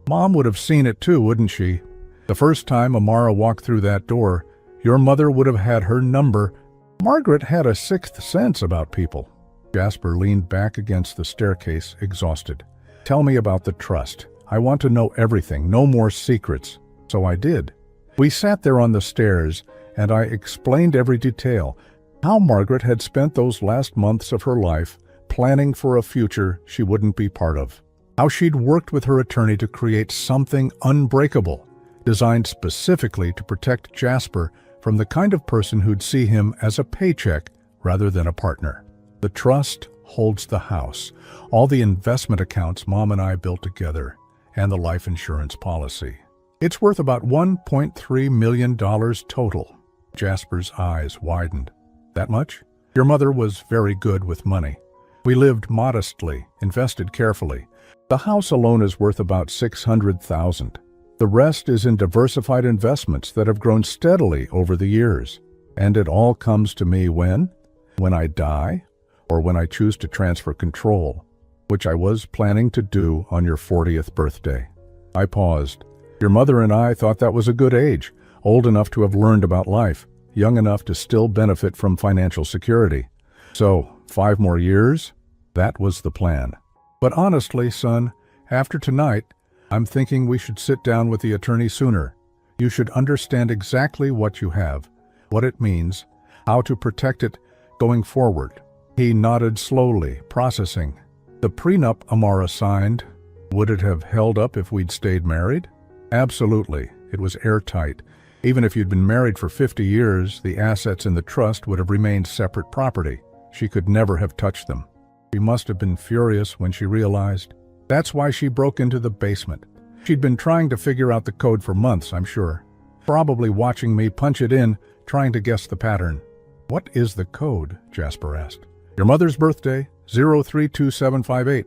"Mom would have seen it too, wouldn't she? The first time Amara walked through that door, your mother would have had her number. Margaret had a sixth sense about people." Jasper leaned back against the staircase, exhausted. "Tell me about the trust. I want to know everything, no more secrets." So I did. We sat there on the stairs, and I explained every detail. How Margaret had spent those last months of her life planning for a future she wouldn't be part of. How she'd worked with her attorney to create something unbreakable, designed specifically to protect Jasper from the kind of person who'd see him as a paycheck rather than a partner. The trust holds the house, all the investment accounts Mom and I built together, and the life insurance policy. It's worth about $1.3 million total. Jasper's eyes widened. "That much? Your mother was very good with money. We lived modestly, invested carefully. The house alone is worth about $600,000. The rest is in diversified investments that have grown steadily over the years. And it all comes to me when? When I die, or when I choose to transfer control, which I was planning to do on your 40th birthday." I paused. "Your mother and I thought that was a good age, old enough to have learned about life, young enough to still benefit from financial security. So, 5 more years? That was the plan. But honestly, son, after tonight, I'm thinking we should sit down with the attorney sooner. You should understand exactly what you have, what it means, how to protect it going forward." He nodded slowly, processing. "The prenup Amara signed, would it have held up if we'd stayed married?" "Absolutely. It was airtight. Even if you'd been married for 50 years, the assets in the trust would have remained separate property. She could never have touched them." She must have been furious when she realized. That's why she broke into the basement. She'd been trying to figure out the code for months, I'm sure. Probably watching me punch it in, trying to guess the pattern. "What is the code?" Jasper asked. "Your mother's birthday, 032758,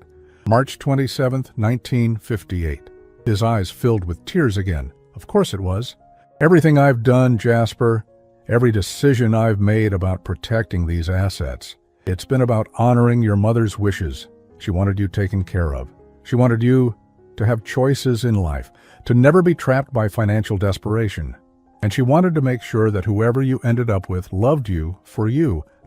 March 27th, 1958. His eyes filled with tears again. Of course it was. "Everything I've done, Jasper, every decision I've made about protecting these assets, it's been about honoring your mother's wishes. She wanted you taken care of. She wanted you to have choices in life, to never be trapped by financial desperation. And she wanted to make sure that whoever you ended up with loved you,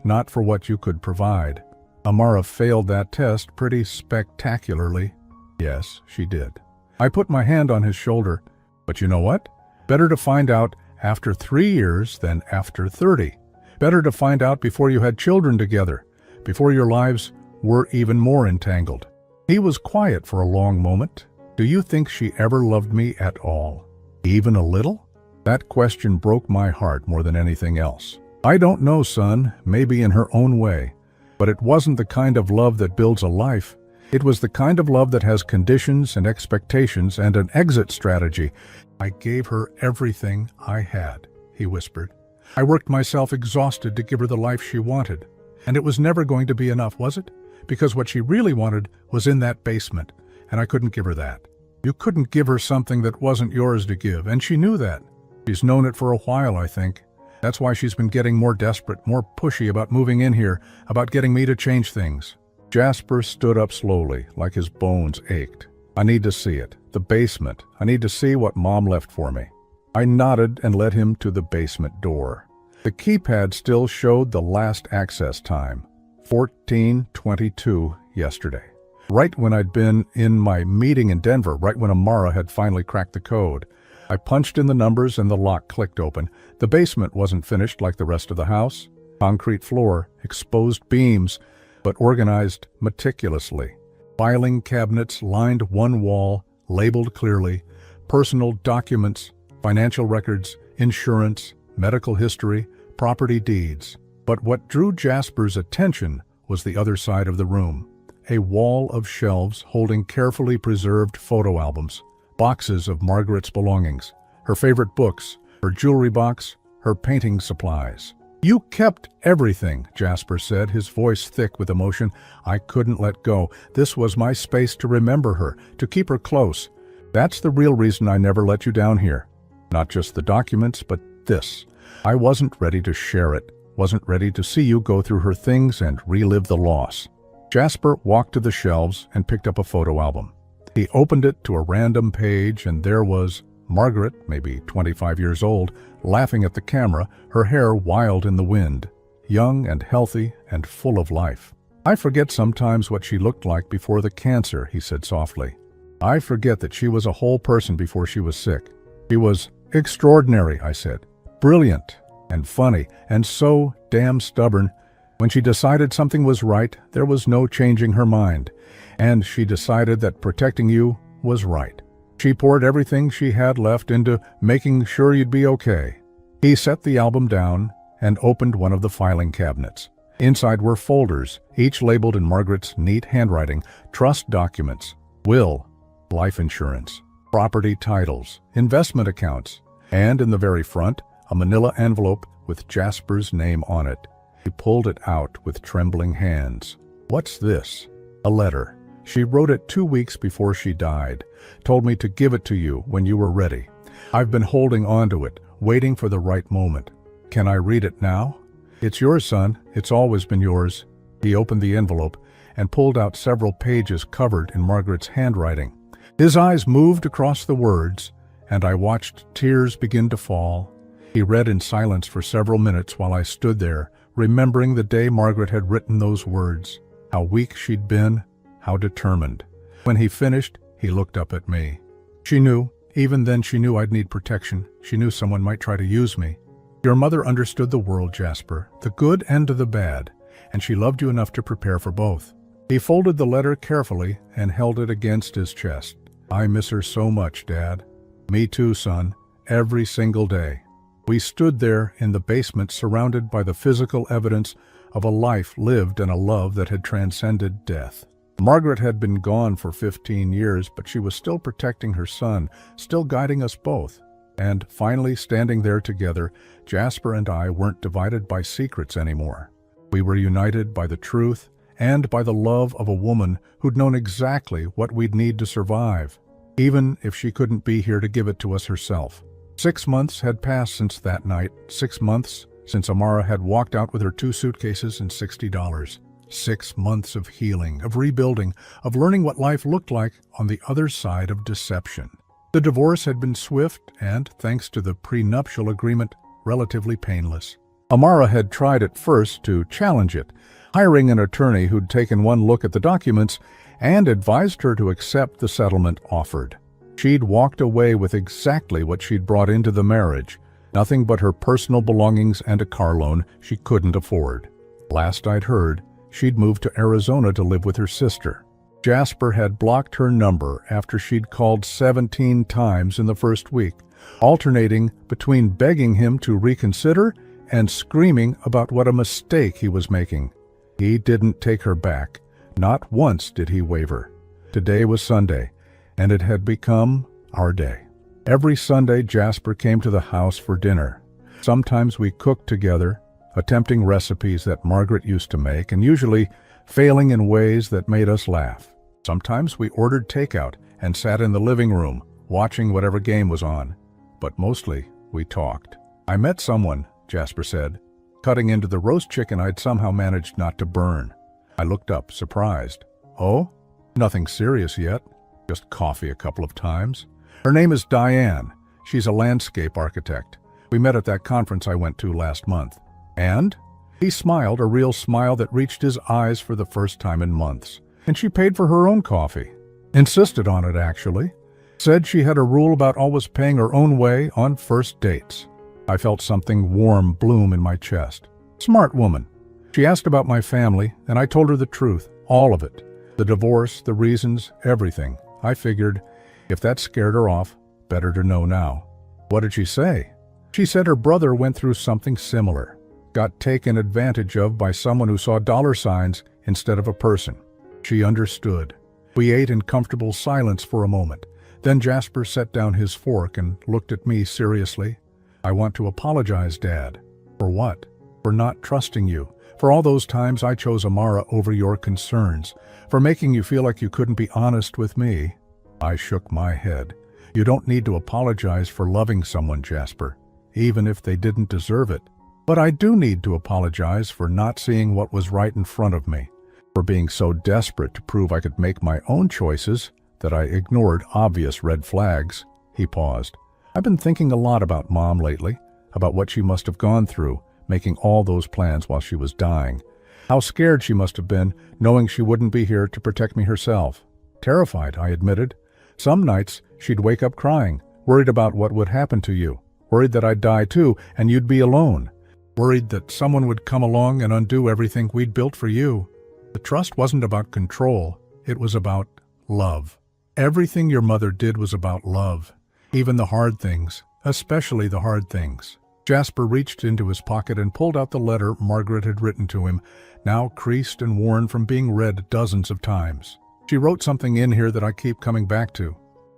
not for what you could provide." Amara failed that test pretty spectacularly. "Yes, she did." I put my hand on his shoulder. "But you know what? Better to find out after 3 years than after 30. Better to find out before you had children together, before your lives were even more entangled." He was quiet for a long moment. "Do you think she ever loved me at all? Even a little?" That question broke my heart more than anything else. "I don't know, son, maybe in her own way. But it wasn't the kind of love that builds a life. It was the kind of love that has conditions and expectations and an exit strategy." "I gave her everything I had," he whispered. "I worked myself exhausted to give her the life she wanted. And it was never going to be enough, was it? Because what she really wanted was in that basement, and I couldn't give her that. You couldn't give her something that wasn't yours to give, and she knew that. She's known it for a while, I think. That's why she's been getting more desperate, more pushy about moving in here, about getting me to change things." Jasper stood up slowly, like his bones ached. "I need to see it. The basement. I need to see what Mom left for me." I nodded and led him to the basement door. The keypad still showed the last access time, 14:22 yesterday. Right when I'd been in my meeting in Denver, right when Amara had finally cracked the code. I punched in the numbers and the lock clicked open. The basement wasn't finished like the rest of the house. Concrete floor, exposed beams, but organized meticulously. Filing cabinets lined one wall, labeled clearly, personal documents, financial records, insurance, medical history, property deeds. But what drew Jasper's attention was the other side of the room. A wall of shelves holding carefully preserved photo albums, boxes of Margaret's belongings, her favorite books, her jewelry box, her painting supplies. "You kept everything," Jasper said, his voice thick with emotion. "I couldn't let go. This was my space to remember her, to keep her close. That's the real reason I never let you down here. Not just the documents, but this. I wasn't ready to share it, wasn't ready to see you go through her things and relive the loss." Jasper walked to the shelves and picked up a photo album. He opened it to a random page, and there was Margaret, maybe 25 years old, laughing at the camera, her hair wild in the wind, young and healthy and full of life. "I forget sometimes what she looked like before the cancer," he said softly. "I forget that she was a whole person before she was sick. She was extraordinary," I said. "Brilliant and funny and so damn stubborn. When she decided something was right, there was no changing her mind. And she decided that protecting you was right. She poured everything she had left into making sure you'd be okay." He set the album down and opened one of the filing cabinets. Inside were folders, each labeled in Margaret's neat handwriting, trust documents, will, life insurance, property titles, investment accounts, and in the very front, a manila envelope with Jasper's name on it. He pulled it out with trembling hands. "What's this?" "A letter. She wrote it 2 weeks before she died. Told me to give it to you when you were ready. I've been holding on to it, waiting for the right moment. Can I read it now?" "It's yours, son. It's always been yours." He opened the envelope and pulled out several pages covered in Margaret's handwriting. His eyes moved across the words, and I watched tears begin to fall. He read in silence for several minutes while I stood there, remembering the day Margaret had written those words, how weak she'd been, how determined. When he finished, he looked up at me. She knew, even then she knew I'd need protection. She knew someone might try to use me. "Your mother understood the world, Jasper, the good and the bad, and she loved you enough to prepare for both." He folded the letter carefully and held it against his chest. "I miss her so much, Dad." "Me too, son, every single day." We stood there in the basement surrounded by the physical evidence of a life lived and a love that had transcended death. Margaret had been gone for 15 years, but she was still protecting her son, still guiding us both. And finally, standing there together, Jasper and I weren't divided by secrets anymore. We were united by the truth and by the love of a woman who'd known exactly what we'd need to survive, even if she couldn't be here to give it to us herself. 6 months had passed since that night, 6 months since Amara had walked out with her 2 suitcases and $60. 6 months of healing, of rebuilding, of learning what life looked like on the other side of deception. The divorce had been swift and, thanks to the prenuptial agreement, relatively painless. Amara had tried at first to challenge it, hiring an attorney who'd taken one look at the documents and advised her to accept the settlement offered. She'd walked away with exactly what she'd brought into the marriage, nothing but her personal belongings and a car loan she couldn't afford. Last I'd heard, she'd moved to Arizona to live with her sister. Jasper had blocked her number after she'd called 17 times in the first week, alternating between begging him to reconsider and screaming about what a mistake he was making. He didn't take her back. Not once did he waver. Today was Sunday, and it had become our day. Every Sunday, Jasper came to the house for dinner. Sometimes we cooked together, attempting recipes that Margaret used to make, and usually failing in ways that made us laugh. Sometimes we ordered takeout and sat in the living room, watching whatever game was on. But mostly, we talked. "I met someone," Jasper said, cutting into the roast chicken I'd somehow managed not to burn. I looked up, surprised. "Oh? Nothing serious yet. Just coffee a couple of times. Her name is Diane. She's a landscape architect. We met at that conference I went to last month. And? He smiled, a real smile that reached his eyes for the first time in months. And she paid for her own coffee. Insisted on it, actually. Said she had a rule about always paying her own way on first dates. I felt something warm bloom in my chest. Smart woman. She asked about my family, and I told her the truth, all of it. The divorce, the reasons, everything. I figured, if that scared her off, better to know now. What did she say? She said her brother went through something similar. Got taken advantage of by someone who saw dollar signs instead of a person. She understood. We ate in comfortable silence for a moment. Then Jasper set down his fork and looked at me seriously. I want to apologize, Dad. For what? For not trusting you. For all those times I chose Amara over your concerns. For making you feel like you couldn't be honest with me. I shook my head. You don't need to apologize for loving someone, Jasper, even if they didn't deserve it. But I do need to apologize for not seeing what was right in front of me, for being so desperate to prove I could make my own choices that I ignored obvious red flags. He paused. I've been thinking a lot about Mom lately, about what she must have gone through, making all those plans while she was dying. How scared she must have been, knowing she wouldn't be here to protect me herself. Terrified, I admitted. Some nights, she'd wake up crying, worried about what would happen to you, worried that I'd die too and you'd be alone, worried that someone would come along and undo everything we'd built for you. The trust wasn't about control, it was about love. Everything your mother did was about love, even the hard things, especially the hard things. Jasper reached into his pocket and pulled out the letter Margaret had written to him, now creased and worn from being read dozens of times. She wrote something in here that I keep coming back to.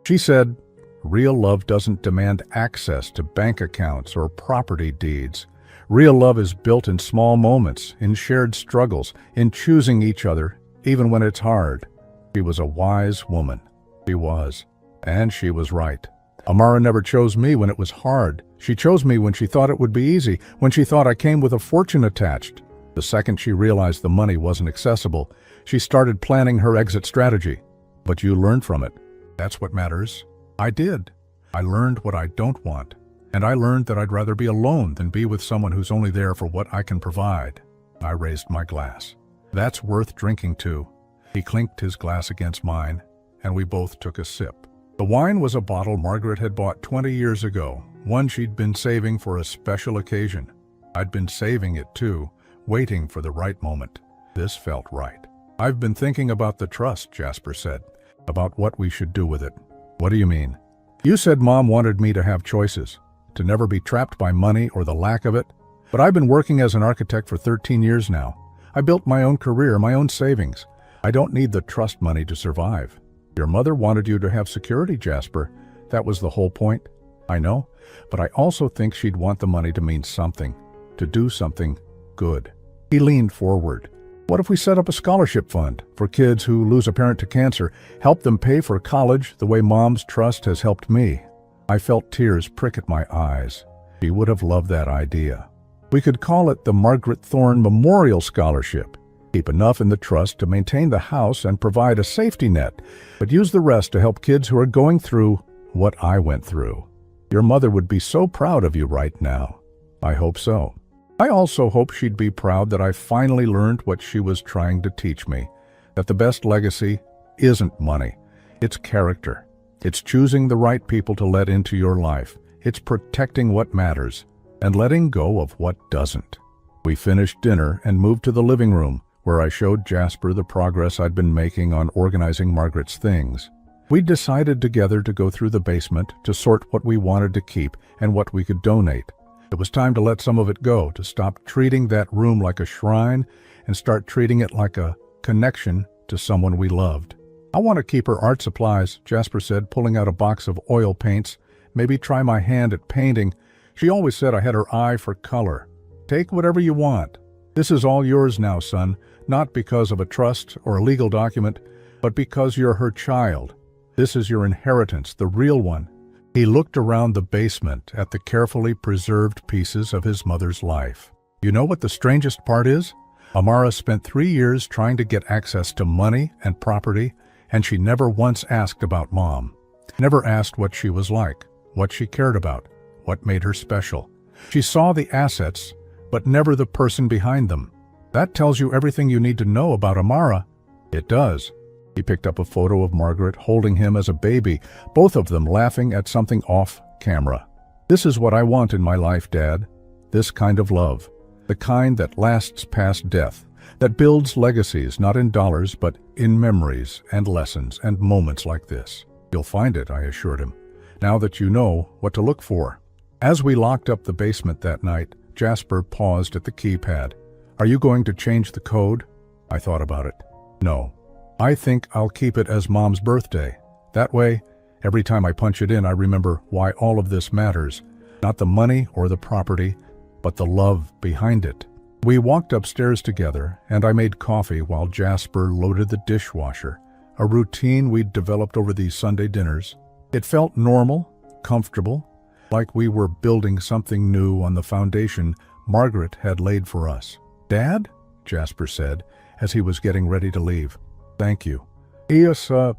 She said, "Real love doesn't demand access to bank accounts or property deeds. Real love is built in small moments, in shared struggles, in choosing each other, even when it's hard." She was a wise woman. She was. And she was right. Amara never chose me when it was hard. She chose me when she thought it would be easy, when she thought I came with a fortune attached. The second she realized the money wasn't accessible, she started planning her exit strategy. But you learned from it. That's what matters. I did. I learned what I don't want. And I learned that I'd rather be alone than be with someone who's only there for what I can provide. I raised my glass. That's worth drinking too. He clinked his glass against mine, and we both took a sip. The wine was a bottle Margaret had bought 20 years ago, one she'd been saving for a special occasion. I'd been saving it too, waiting for the right moment. This felt right. "I've been thinking about the trust," Jasper said, "about what we should do with it." "What do you mean?" "You said Mom wanted me to have choices, to never be trapped by money or the lack of it. But I've been working as an architect for 13 years now. I built my own career, my own savings. I don't need the trust money to survive." "Your mother wanted you to have security, Jasper. That was the whole point." "I know, but I also think she'd want the money to mean something, to do something good." He leaned forward. "What if we set up a scholarship fund for kids who lose a parent to cancer, help them pay for college the way Mom's trust has helped me?" I felt tears prick at my eyes. She would have loved that idea. "We could call it the Margaret Thorne Memorial Scholarship. Keep enough in the trust to maintain the house and provide a safety net, but use the rest to help kids who are going through what I went through. Your mother would be so proud of you right now." "I hope so. I also hope she'd be proud that I finally learned what she was trying to teach me, that the best legacy isn't money. It's character. It's choosing the right people to let into your life. It's protecting what matters and letting go of what doesn't." We finished dinner and moved to the living room, where I showed Jasper the progress I'd been making on organizing Margaret's things. We decided together to go through the basement to sort what we wanted to keep and what we could donate. It was time to let some of it go, to stop treating that room like a shrine and start treating it like a connection to someone we loved. "I want to keep her art supplies," Jasper said, pulling out a box of oil paints. "Maybe try my hand at painting. She always said I had her eye for color. Take whatever you want. This is all yours now, son, not because of a trust or a legal document, but because you're her child. This is your inheritance, the real one." He looked around the basement at the carefully preserved pieces of his mother's life. "You know what the strangest part is? Amara spent 3 years trying to get access to money and property, and she never once asked about Mom. Never asked what she was like, what she cared about, what made her special. She saw the assets, but never the person behind them. That tells you everything you need to know about Amara. It does. He picked up a photo of Margaret holding him as a baby, both of them laughing at something off camera. This is what I want in my life, Dad. This kind of love. The kind that lasts past death. That builds legacies, not in dollars, but in memories and lessons and moments like this. You'll find it, I assured him, now that you know what to look for. As we locked up the basement that night, Jasper paused at the keypad. Are you going to change the code? I thought about it. No. I think I'll keep it as Mom's birthday. That way, every time I punch it in, I remember why all of this matters. Not the money or the property, but the love behind it. We walked upstairs together, and I made coffee while Jasper loaded the dishwasher, a routine we'd developed over these Sunday dinners. It felt normal, comfortable, like we were building something new on the foundation Margaret had laid for us. Dad? Jasper said, as he was getting ready to leave. Thank you. Yes, for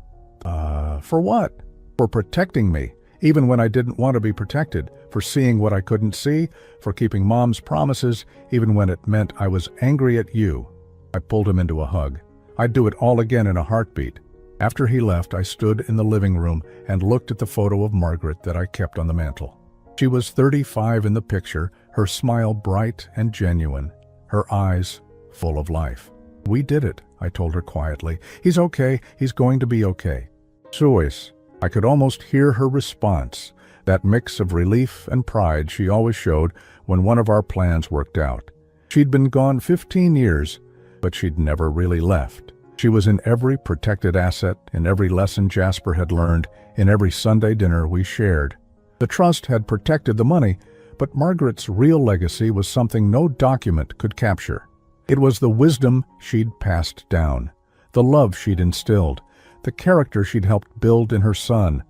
what? For protecting me, even when I didn't want to be protected, for seeing what I couldn't see, for keeping Mom's promises, even when it meant I was angry at you. I pulled him into a hug. I'd do it all again in a heartbeat. After he left, I stood in the living room and looked at the photo of Margaret that I kept on the mantel. She was 35 in the picture, her smile bright and genuine, her eyes full of life. We did it, I told her quietly. He's okay, he's going to be okay. Suis. I could almost hear her response, that mix of relief and pride she always showed when one of our plans worked out. She'd been gone 15 years, but she'd never really left. She was in every protected asset, in every lesson Jasper had learned, in every Sunday dinner we shared. The trust had protected the money, but Margaret's real legacy was something no document could capture. It was the wisdom she'd passed down, the love she'd instilled, the character she'd helped build in her son.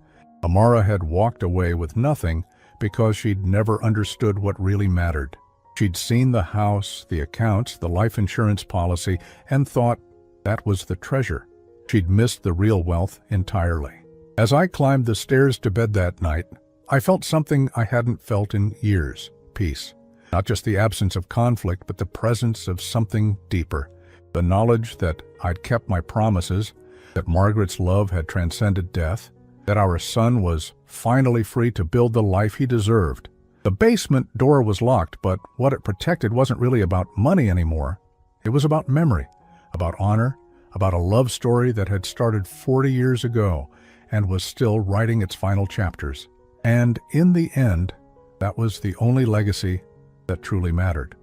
Amara had walked away with nothing because she'd never understood what really mattered. She'd seen the house, the accounts, the life insurance policy, and thought that was the treasure. She'd missed the real wealth entirely. As I climbed the stairs to bed that night, I felt something I hadn't felt in years: peace. Not just the absence of conflict, but the presence of something deeper. The knowledge that I'd kept my promises, that Margaret's love had transcended death, that our son was finally free to build the life he deserved. The basement door was locked, but what it protected wasn't really about money anymore. It was about memory, about honor, about a love story that had started 40 years ago and was still writing its final chapters. And in the end, that was the only legacy that truly mattered.